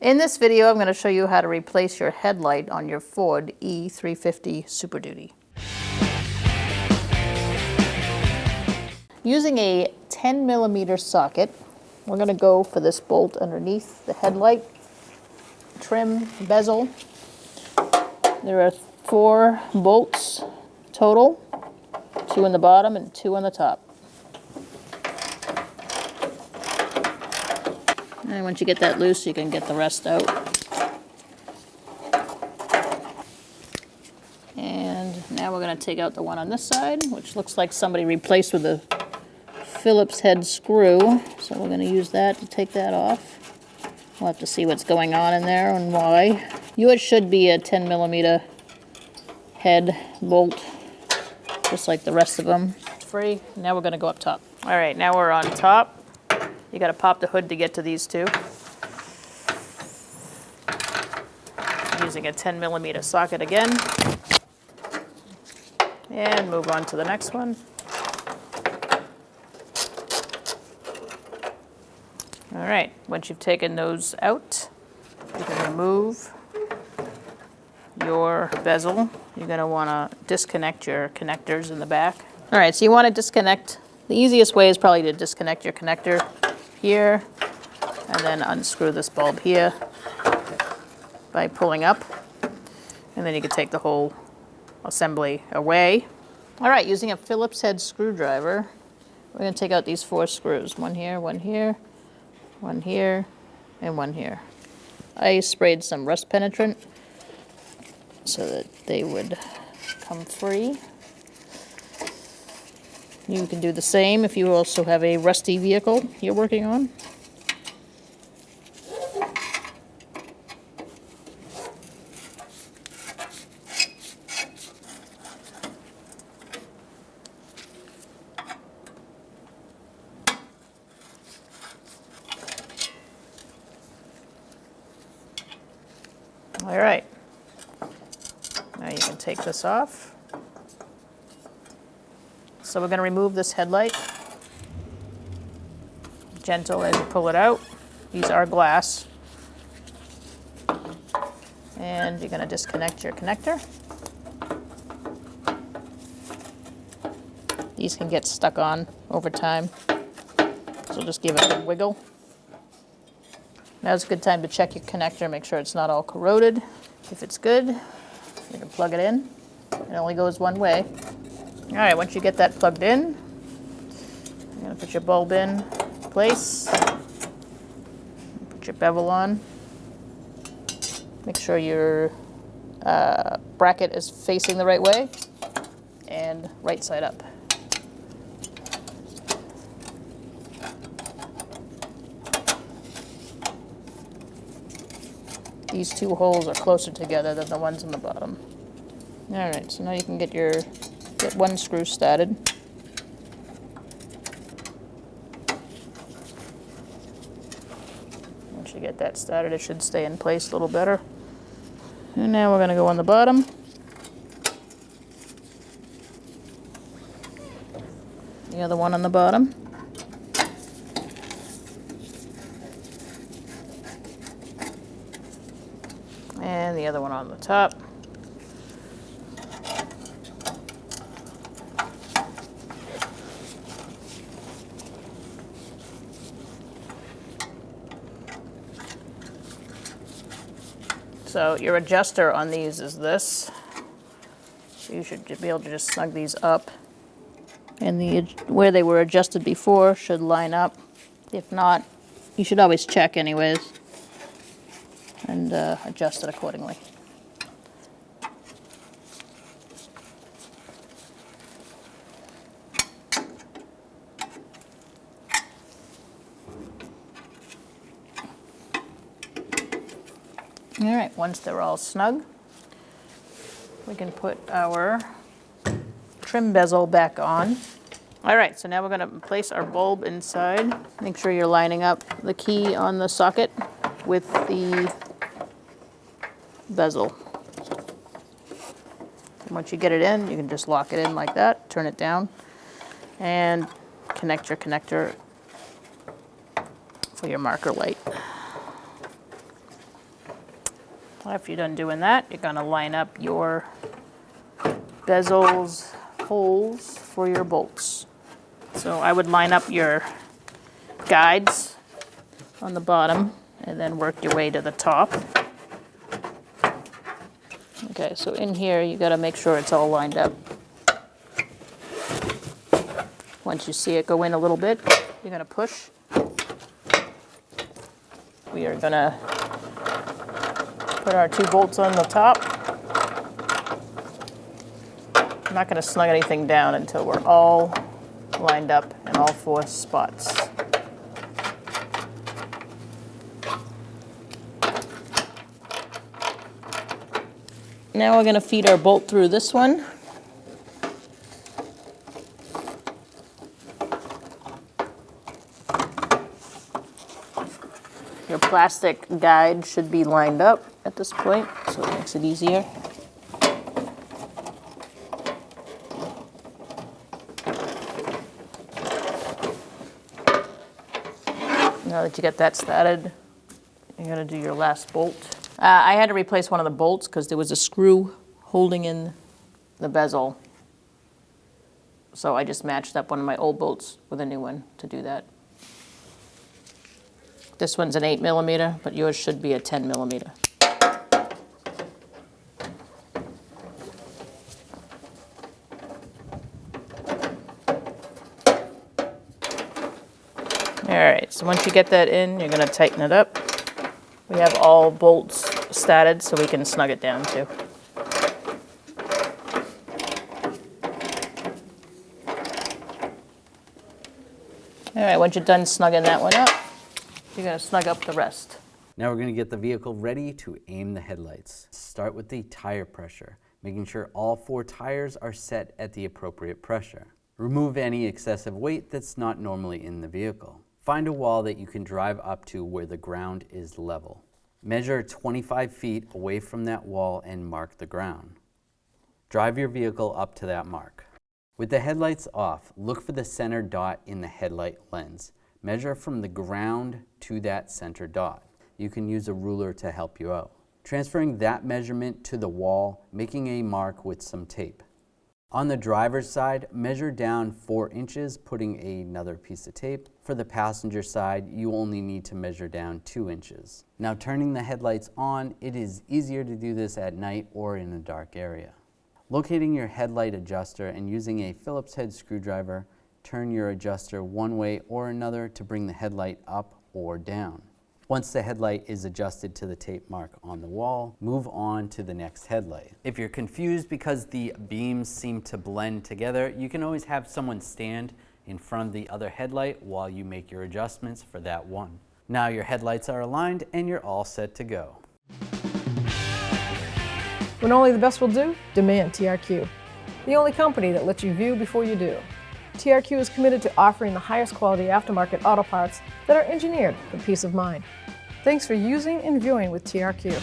In this video, I'm going to show you how to replace your headlight on your Ford E-350 Super Duty. Using a 10mm socket, we're going to go for this bolt underneath the headlight, trim, bezel. There are 4 bolts total, 2 in the bottom and 2 on the top. And once you get that loose, you can get the rest out. And now we're going to take out the one on this side, which looks like somebody replaced with a Phillips head screw. So we're going to use that to take that off. We'll have to see what's going on in there and why. Yours should be a 10mm head bolt, just like the rest of them. It's free. Now we're going to go up top. All right, now we're on top. You got to pop the hood to get to these two. Using a 10mm socket again. And move on to the next one. All right, once you've taken those out, you can remove your bezel. You're going to want to disconnect your connectors in the back. All right, so you want to disconnect. The easiest way is probably to disconnect your connector here and then unscrew this bulb here by pulling up, and then you can take the whole assembly away. All right, using a Phillips head screwdriver, we're going to take out these 4 screws. One here, one here, one here, and one here. I sprayed some rust penetrant so that they would come free. You can do the same if you also have a rusty vehicle you're working on. All right, now you can take this off. So we're going to remove this headlight. Gentle as you pull it out. These are glass. And you're going to disconnect your connector. These can get stuck on over time, so just give it a good wiggle. Now's a good time to check your connector, make sure it's not all corroded. If it's good, you can plug it in. It only goes one way. All right, once you get that plugged in, you're going to put your bulb in place, put your bevel on, make sure your bracket is facing the right way, and right side up. These 2 holes are closer together than the ones on the bottom. All right, so now you can get one screw started. Once you get that started, it should stay in place a little better. And now we're going to go on the bottom. The other one on the bottom. And the other one on the top. So your adjuster on these is this. So you should be able to just snug these up. And where they were adjusted before should line up. If not, you should always check anyways and adjust it accordingly. All right, once they're all snug, we can put our trim bezel back on. All right, so now we're going to place our bulb inside. Make sure you're lining up the key on the socket with the bezel. And once you get it in, you can just lock it in like that, turn it down, and connect your connector for your marker light. After you're done doing that, you're gonna line up your bezels, holes for your bolts. So I would line up your guides on the bottom and then work your way to the top. Okay, so in here you gotta make sure it's all lined up. Once you see it go in a little bit, you're gonna push. We are gonna put our 2 bolts on the top. I'm not gonna snug anything down until we're all lined up in all 4 spots. Now we're gonna feed our bolt through this one. Your plastic guide should be lined up at this point, so it makes it easier. Now that you get that started, you're gonna do your last bolt. I had to replace one of the bolts because there was a screw holding in the bezel. So I just matched up one of my old bolts with a new one to do that. This one's an 8mm, but yours should be a 10mm. All right, so once you get that in, you're gonna tighten it up. We have all bolts started, so we can snug it down too. All right, once you're done snugging that one up, you're gonna snug up the rest. Now we're gonna get the vehicle ready to aim the headlights. Start with the tire pressure, making sure all 4 tires are set at the appropriate pressure. Remove any excessive weight that's not normally in the vehicle. Find a wall that you can drive up to where the ground is level. Measure 25 feet away from that wall and mark the ground. Drive your vehicle up to that mark. With the headlights off, look for the center dot in the headlight lens. Measure from the ground to that center dot. You can use a ruler to help you out. Transferring that measurement to the wall, making a mark with some tape. On the driver's side, measure down 4 inches, putting another piece of tape. For the passenger side, you only need to measure down 2 inches. Now turning the headlights on, it is easier to do this at night or in a dark area. Locating your headlight adjuster and using a Phillips head screwdriver, turn your adjuster one way or another to bring the headlight up or down. Once the headlight is adjusted to the tape mark on the wall, move on to the next headlight. If you're confused because the beams seem to blend together, you can always have someone stand in front of the other headlight while you make your adjustments for that one. Now your headlights are aligned and you're all set to go. When only the best will do, demand TRQ. The only company that lets you view before you do. TRQ is committed to offering the highest quality aftermarket auto parts that are engineered for peace of mind. Thanks for using and viewing with TRQ.